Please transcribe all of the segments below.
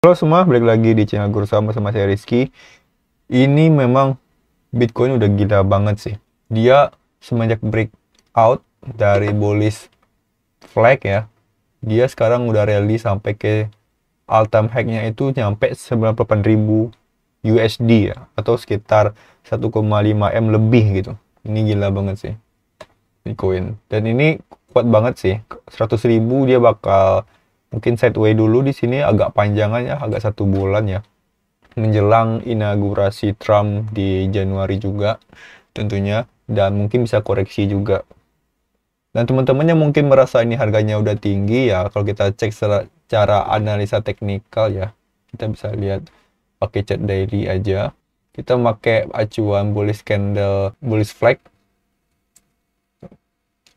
Halo semua, balik lagi di channel Guru Sama sama saya Rizky. Ini memang Bitcoin udah gila banget sih. Dia semenjak breakout dari bullish flag ya, dia sekarang udah rally sampai ke all time high-nya itu nyampe 98.000 USD ya, atau sekitar 1,5 M lebih gitu. Ini gila banget sih Bitcoin. Dan ini kuat banget sih. 100.000 dia bakal mungkin sideway dulu di sini, agak panjangan ya, agak 1 bulan ya, menjelang inaugurasi Trump di Januari juga tentunya, dan mungkin bisa koreksi juga. Dan teman-teman yang mungkin merasa ini harganya udah tinggi ya, kalau kita cek secara analisa teknikal ya, kita bisa lihat pakai chart daily aja. Kita pakai acuan bullish candle, bullish flag.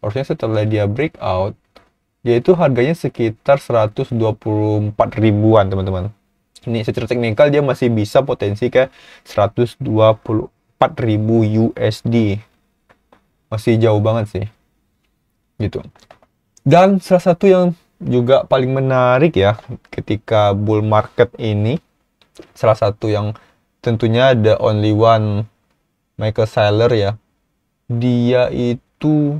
Harusnya setelah dia breakout, yaitu harganya sekitar 124 ribuan teman-teman. Ini secara teknikal dia masih bisa potensi ke 124.000 USD. Masih jauh banget sih. Gitu. Dan salah satu yang juga paling menarik ya ketika bull market ini, salah satu yang tentunya the only one Michael Saylor ya. Dia itu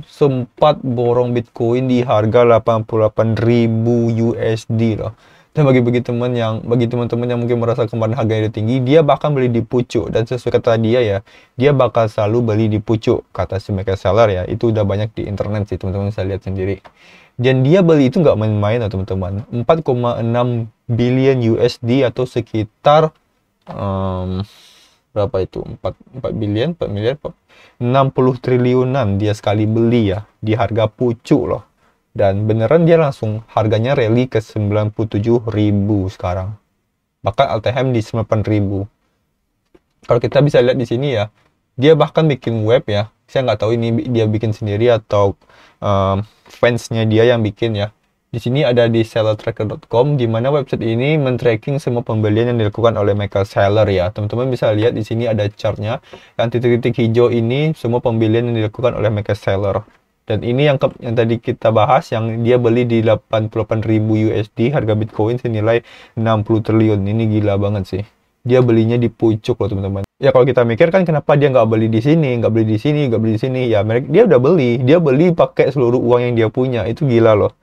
sempat borong Bitcoin di harga 88.000 USD loh. Dan bagi teman-teman yang mungkin merasa kemarin harganya udah tinggi, dia bahkan beli di pucuk. Dan sesuai kata dia ya, dia bakal selalu beli di pucuk, kata si Michael Saylor ya. Itu udah banyak di internet sih, teman-teman bisa lihat sendiri. Dan dia beli itu nggak main-main loh teman-teman. 4,6 billion USD atau sekitar berapa itu? 4 billion, 4 miliar, 60 triliunan dia sekali beli ya, di harga pucuk loh. Dan beneran dia langsung harganya rally ke 97.000 sekarang. Bahkan all-time di 9.000. Kalau kita bisa lihat di sini ya, dia bahkan bikin web ya. Saya nggak tahu ini dia bikin sendiri atau fansnya dia yang bikin ya. Di sini ada di sellertracker.com, di mana website ini men-tracking semua pembelian yang dilakukan oleh Michael Saylor ya. Teman-teman bisa lihat di sini ada chartnya. Yang titik-titik hijau ini semua pembelian yang dilakukan oleh Michael Saylor. Dan ini yang tadi kita bahas, yang dia beli di 88.000 USD, harga Bitcoin senilai 60 triliun. Ini gila banget sih. Dia belinya di pucuk loh teman-teman. Ya kalau kita mikir kan kenapa dia nggak beli di sini, nggak beli di sini, nggak beli di sini. Ya dia udah beli. Dia beli pakai seluruh uang yang dia punya. Itu gila loh.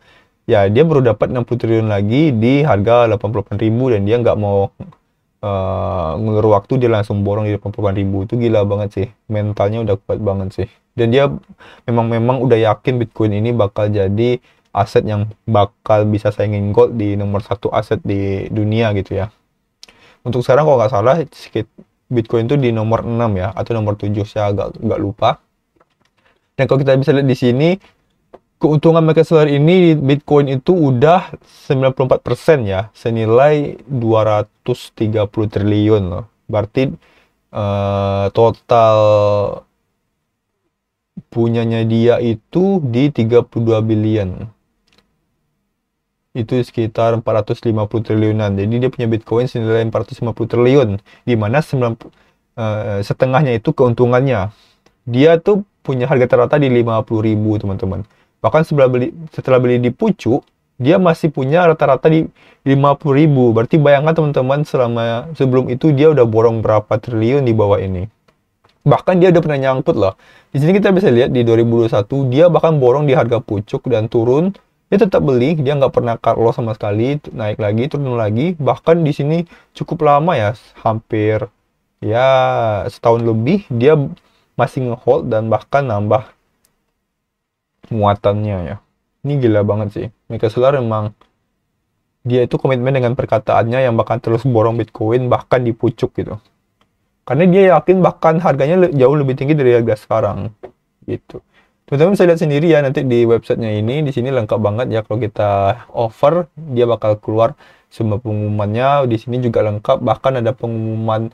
Ya dia baru dapat 60 triliun lagi di harga 88.000 dan dia nggak mau ngelur waktu, dia langsung borong di 88.000. Itu gila banget sih, mentalnya udah kuat banget sih. Dan dia memang udah yakin Bitcoin ini bakal jadi aset yang bakal bisa saingin gold di nomor 1 aset di dunia gitu ya. Untuk sekarang kalau nggak salah Bitcoin itu di nomor 6 ya, atau nomor 7, saya agak lupa. Dan kalau kita bisa lihat di sini, keuntungan Michael Saylor ini Bitcoin itu udah 94% ya, senilai 230 triliun loh. Berarti total punyanya dia itu di 32 billion. Itu sekitar 450 triliunan. Jadi dia punya Bitcoin senilai 450 triliun, di mana setengahnya itu keuntungannya. Dia tuh punya harga terata di 50.000 teman-teman. Bahkan setelah beli di pucuk, dia masih punya rata-rata di 50.000. Berarti bayangkan teman-teman, sebelum itu dia udah borong berapa triliun di bawah ini. Bahkan dia udah pernah nyangkut loh. Di sini kita bisa lihat di 2021 dia bahkan borong di harga pucuk dan turun. Dia tetap beli, dia nggak pernah cut loss sama sekali, naik lagi, turun lagi. Bahkan di sini cukup lama ya, hampir ya setahun lebih dia masih ngehold dan bahkan nambah muatannya ya. Ini gila banget sih. Michael Saylor memang dia itu komitmen dengan perkataannya yang bakal terus borong Bitcoin bahkan di pucuk gitu. Karena dia yakin bahkan harganya jauh lebih tinggi dari harga sekarang gitu. Teman-teman bisa lihat sendiri ya nanti di websitenya ini. Di sini lengkap banget ya, kalau kita offer dia bakal keluar semua pengumumannya. Di sini juga lengkap, bahkan ada pengumuman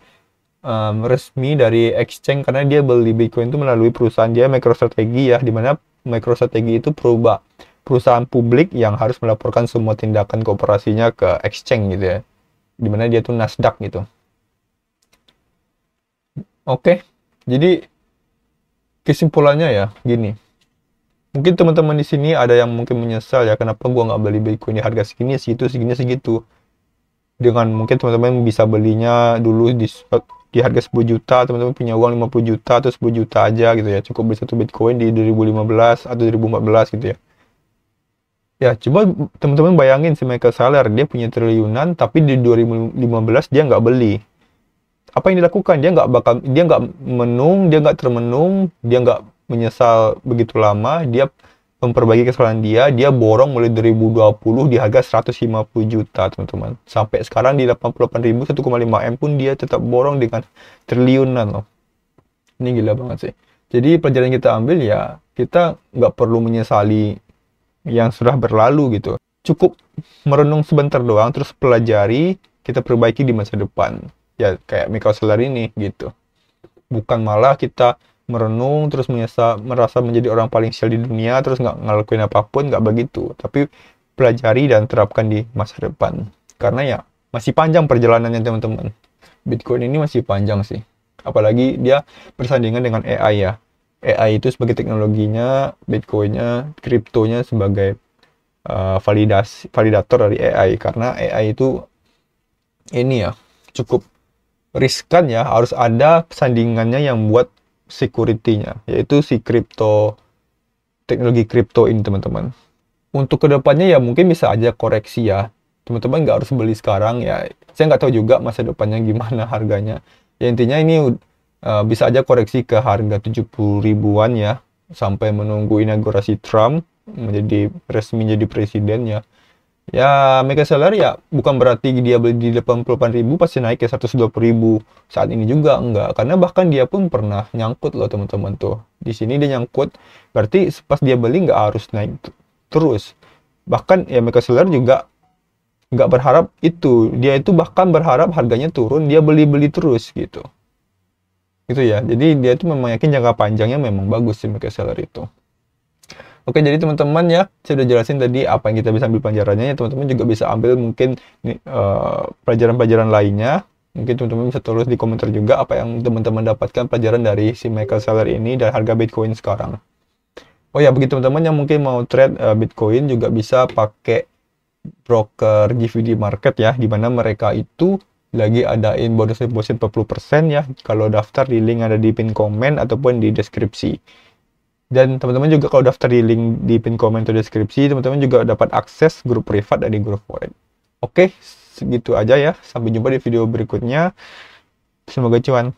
resmi dari exchange, karena dia beli Bitcoin itu melalui perusahaan dia MicroStrategy ya, dimana MicroStrategy itu perusahaan publik yang harus melaporkan semua tindakan kooperasinya ke exchange gitu ya, dimana dia tuh Nasdaq gitu. Oke, jadi kesimpulannya ya gini, mungkin teman-teman di sini ada yang mungkin menyesal ya, kenapa gua nggak beli Bitcoin di harga segini, segitu. dengan mungkin teman-teman bisa belinya dulu di harga 10 juta, teman-teman punya uang 50 juta atau 10 juta aja gitu ya, cukup beli satu Bitcoin di 2015 atau 2014 gitu ya. Ya, coba teman-teman bayangin si Michael Saylor, dia punya triliunan, tapi di 2015 dia nggak beli. Apa yang dilakukan? Dia nggak menung, dia nggak termenung, dia nggak menyesal begitu lama, dia memperbaiki kesalahan dia borong mulai 2020 di harga 150 juta, teman-teman. Sampai sekarang di 88.000, 1,5 M pun dia tetap borong dengan triliunan loh. Ini gila banget sih. Jadi pelajaran kita ambil ya, kita nggak perlu menyesali yang sudah berlalu gitu. Cukup merenung sebentar doang, terus pelajari, kita perbaiki di masa depan. Ya kayak Michael Saylor ini gitu. Bukan malah kita merenung terus merasa menjadi orang paling sial di dunia, terus nggak ngelakuin apapun, nggak begitu. Tapi pelajari dan terapkan di masa depan. Karena ya masih panjang perjalanannya teman-teman. Bitcoin ini masih panjang sih. Apalagi dia bersandingan dengan AI ya. AI itu sebagai teknologinya, Bitcoinnya, kriptonya sebagai validator dari AI. Karena AI itu ini ya cukup riskan ya, harus ada sandingannya yang buat security-nya, yaitu si teknologi kripto ini teman-teman. Untuk kedepannya ya mungkin bisa aja koreksi ya, teman-teman nggak harus beli sekarang ya. Saya nggak tahu juga masa depannya gimana harganya. Ya intinya ini bisa aja koreksi ke harga 70 ribuan ya, sampai menunggu inaugurasi Trump resmi jadi presiden ya. Ya, Michael Saylor ya bukan berarti dia beli di 88.000 pasti naik ke 120.000 saat ini juga enggak, karena bahkan dia pun pernah nyangkut loh teman-teman tuh. Di sini dia nyangkut, berarti pas dia beli nggak harus naik terus. Bahkan ya Michael Saylor juga nggak berharap itu, dia itu bahkan berharap harganya turun, dia beli-beli terus gitu. Gitu ya. Jadi dia itu memang yakin jangka panjangnya memang bagus sih Michael Saylor itu. Oke, jadi teman-teman ya, saya udah jelasin tadi apa yang kita bisa ambil pelajarannya. Ya, teman-teman juga bisa ambil mungkin pelajaran-pelajaran lainnya. Mungkin teman-teman bisa tulis di komentar juga apa yang teman-teman dapatkan pelajaran dari si Michael Saylor ini dan harga Bitcoin sekarang. Oh ya, bagi teman-teman yang mungkin mau trade Bitcoin juga bisa pakai broker GVD Market ya, di mana mereka itu lagi adain bonus deposit 40% ya, kalau daftar di link ada di pin komen ataupun di deskripsi. Dan teman-teman juga kalau daftar di link di pin komen atau deskripsi, teman-teman juga dapat akses grup privat dari grup forex. Oke, segitu aja ya. Sampai jumpa di video berikutnya. Semoga cuan.